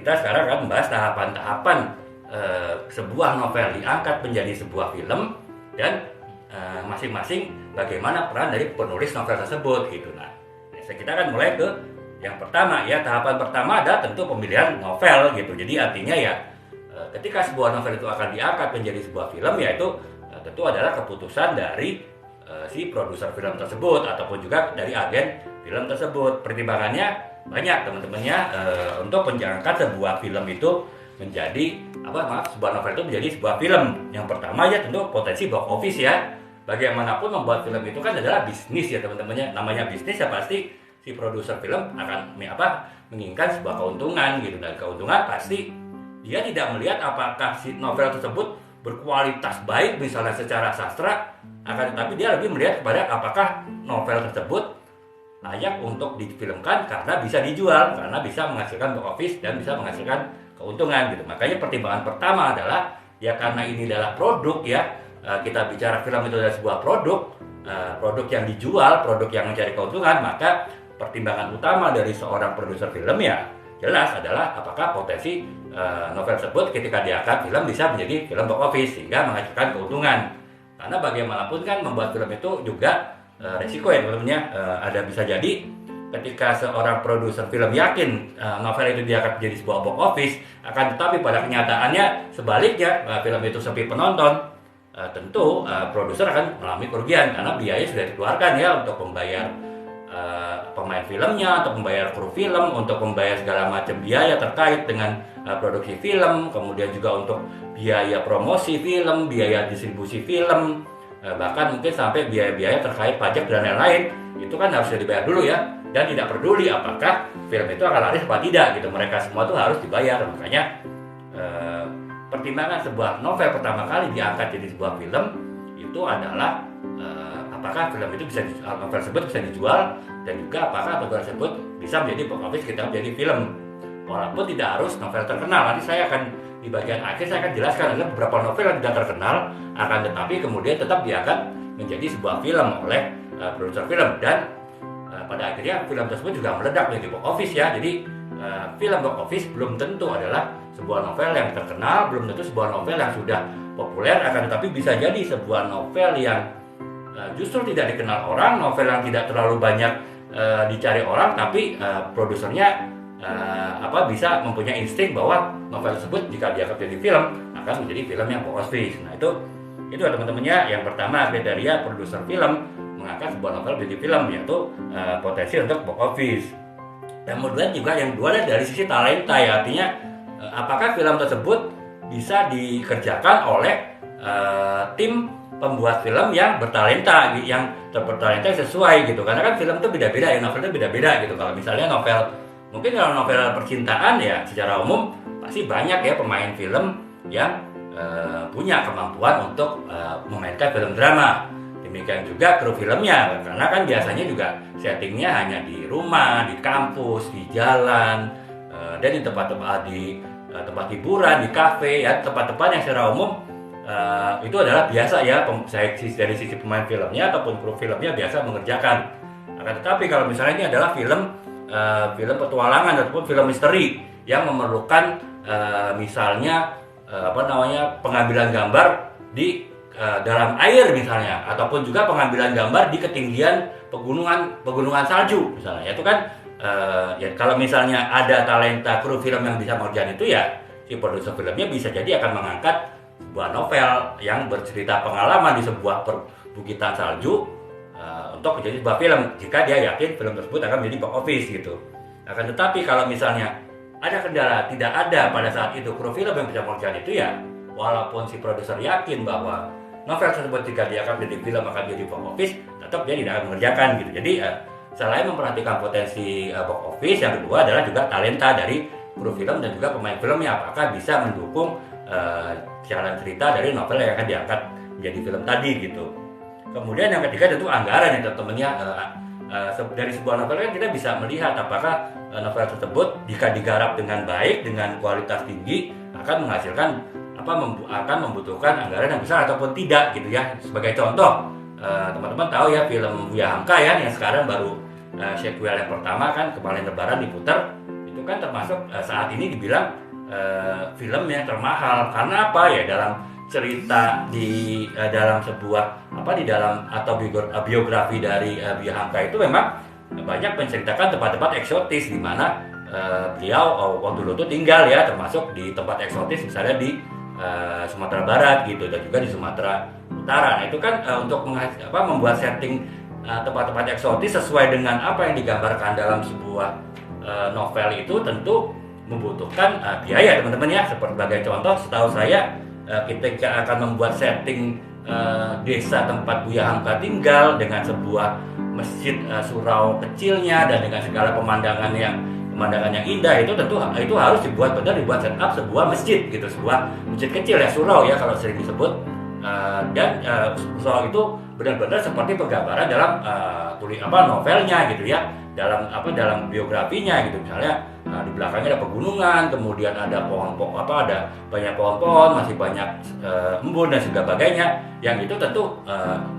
kita sekarang akan membahas tahapan-tahapan sebuah novel diangkat menjadi sebuah film dan masing-masing bagaimana peran dari penulis novel tersebut gitu. Nah, kita akan mulai ke yang pertama ya. Tahapan pertama ada tentu pemilihan novel gitu. Jadi artinya ya ketika sebuah novel itu akan diangkat menjadi sebuah film, yaitu tentu adalah keputusan dari si produser film tersebut ataupun juga dari agen film tersebut. Pertimbangannya banyak teman-temannya untuk menjalankan sebuah film itu menjadi sebuah novel itu menjadi sebuah film. Yang pertama ya tentu potensi box office ya. Bagaimanapun membuat film itu kan adalah bisnis ya teman-temannya. Namanya bisnis ya pasti si produser film akan menginginkan sebuah keuntungan gitu, dan keuntungan pasti dia tidak melihat apakah si novel tersebut berkualitas baik misalnya secara sastra, akan tetapi dia lebih melihat kepada apakah novel tersebut layak untuk difilmkan karena bisa dijual, karena bisa menghasilkan box office dan bisa menghasilkan keuntungan gitu. Makanya pertimbangan pertama adalah ya karena ini adalah produk ya, kita bicara film itu adalah sebuah produk yang dijual, produk yang mencari keuntungan, maka pertimbangan utama dari seorang produser film ya jelas adalah apakah potensi novel tersebut ketika diangkat film bisa menjadi film box office sehingga menghasilkan keuntungan. Karena bagaimanapun kan membuat film itu juga resiko ya teman-temannya. Ada bisa jadi ketika seorang produser film yakin novel itu diangkat menjadi sebuah box office, akan tetapi pada kenyataannya sebaliknya film itu sepi penonton, tentu produser akan mengalami kerugian karena biaya sudah dikeluarkan ya untuk membayar pemain filmnya, untuk membayar kru film, untuk membayar segala macam biaya terkait dengan produksi film, kemudian juga untuk biaya promosi film, biaya distribusi film, bahkan mungkin sampai biaya-biaya terkait pajak dan lain-lain. Itu kan harus dibayar dulu ya, dan tidak peduli apakah film itu akan laris apa tidak gitu, mereka semua itu harus dibayar. Makanya pertimbangan sebuah novel pertama kali diangkat jadi sebuah film itu adalah apakah film itu novel tersebut bisa dijual, dan juga apakah novel tersebut bisa menjadi box office kita menjadi film. Walaupun tidak harus novel terkenal, nanti saya akan di bagian akhir saya akan jelaskan ada beberapa novel yang tidak terkenal, akan tetapi kemudian tetap diangkat menjadi sebuah film oleh produser film, dan pada akhirnya film tersebut juga meledak menjadi box office ya. Jadi film box office belum tentu adalah sebuah novel yang terkenal, belum tentu sebuah novel yang sudah populer, akan tetapi bisa jadi sebuah novel yang justru tidak dikenal orang, novel yang tidak terlalu banyak dicari orang, tapi produsernya bisa mempunyai insting bahwa novel tersebut jika diangkat jadi film akan menjadi film yang box office. Nah itu teman-temannya yang pertama kriteria produser film mengangkat sebuah novel menjadi film, yaitu potensi untuk box office. Kemudian juga yang kedua dari sisi talenta ya, artinya apakah film tersebut bisa dikerjakan oleh tim pembuat film yang bertalenta, yang bertalenta sesuai gitu. Karena kan film itu beda-beda ya, novel itu beda-beda gitu. Kalau misalnya mungkin kalau novel percintaan ya secara umum pasti banyak ya pemain film yang punya kemampuan untuk memainkan film drama. Demikian juga kru filmnya, karena kan biasanya juga settingnya hanya di rumah, di kampus, di jalan, dan di tempat-tempat tempat hiburan, di kafe ya, tempat-tempat yang secara umum itu adalah biasa ya dari sisi pemain filmnya ataupun kru filmnya biasa mengerjakan. Akan tetapi kalau misalnya ini adalah film petualangan ataupun film misteri yang memerlukan misalnya pengambilan gambar di dalam air misalnya, ataupun juga pengambilan gambar di ketinggian pegunungan salju misalnya, itu kan ya kalau misalnya ada talenta kru film yang bisa mengerjakan itu ya si produser filmnya bisa jadi akan mengangkat sebuah novel yang bercerita pengalaman di sebuah perbukitan salju untuk menjadi sebuah film jika dia yakin film tersebut akan menjadi box office gitu. Akan tetapi kalau misalnya ada kendala, tidak ada pada saat itu kru film yang bisa mengerjakan itu ya, walaupun si produser yakin bahwa novel tersebut jika dia akan menjadi film akan menjadi box office, tetap dia tidak akan mengerjakan gitu. Jadi selain memperhatikan potensi box office, yang kedua adalah juga talenta dari kru film dan juga pemain filmnya, apakah bisa mendukung jalan cerita dari novel yang akan diangkat menjadi film tadi gitu. Kemudian yang ketiga tentu anggaran ya teman-temannya. Dari sebuah novel kan kita bisa melihat apakah novel tersebut jika digarap dengan baik, dengan kualitas tinggi akan menghasilkan akan membutuhkan anggaran yang besar ataupun tidak gitu ya. Sebagai contoh, teman-teman tahu ya film Buya Hamka ya, yang sekarang baru sequel yang pertama kan kemarin Lebaran diputar, itu kan termasuk saat ini dibilang film yang termahal. Karena apa ya, dalam cerita di dalam sebuah di dalam atau biografi dari Buya Hamka itu memang banyak menceritakan tempat-tempat eksotis di mana beliau waktu dulu tuh tinggal ya, termasuk di tempat eksotis misalnya di Sumatera Barat gitu, dan juga di Sumatera Utara. Nah itu kan untuk membuat setting tempat-tempat eksotis sesuai dengan apa yang digambarkan dalam sebuah novel itu tentu membutuhkan biaya, teman-teman ya. Sebagai contoh, setahu saya ketika akan membuat setting desa tempat Buya Hamka tinggal dengan sebuah masjid surau kecilnya dan dengan segala pemandangan yang indah, itu tentu itu harus dibuat setup sebuah masjid gitu, sebuah masjid kecil ya, surau ya kalau sering disebut, dan surau itu benar-benar seperti penggambaran dalam novelnya gitu ya, dalam biografinya gitu. Misalnya di belakangnya ada pegunungan, kemudian ada ada banyak pohon-pohon, masih banyak embun dan sebagainya, yang itu tentu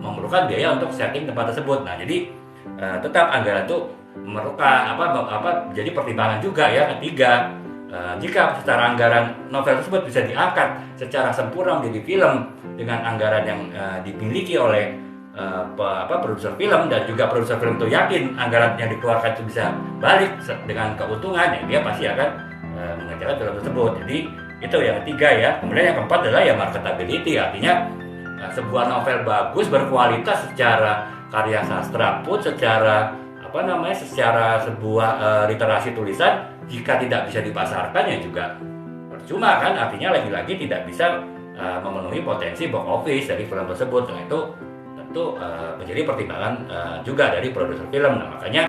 memerlukan biaya untuk setting tempat tersebut. Nah jadi tetap anggaran itu memerlukan jadi pertimbangan juga ya. Ketiga, jika secara anggaran novel tersebut bisa diangkat secara sempurna menjadi film dengan anggaran yang dimiliki oleh produser film, dan juga produser film itu yakin anggaran yang dikeluarkan itu bisa balik dengan keuntungan, ya dia pasti akan mengerjakan film tersebut. Jadi itu yang ketiga ya. Kemudian yang keempat adalah ya marketability, artinya sebuah novel bagus berkualitas secara karya sastra pun, secara secara sebuah literasi tulisan, jika tidak bisa dipasarkan ya juga percuma kan, artinya lagi-lagi tidak bisa memenuhi potensi box office dari film tersebut. Nah itu tentu menjadi pertimbangan juga dari produser film. Nah makanya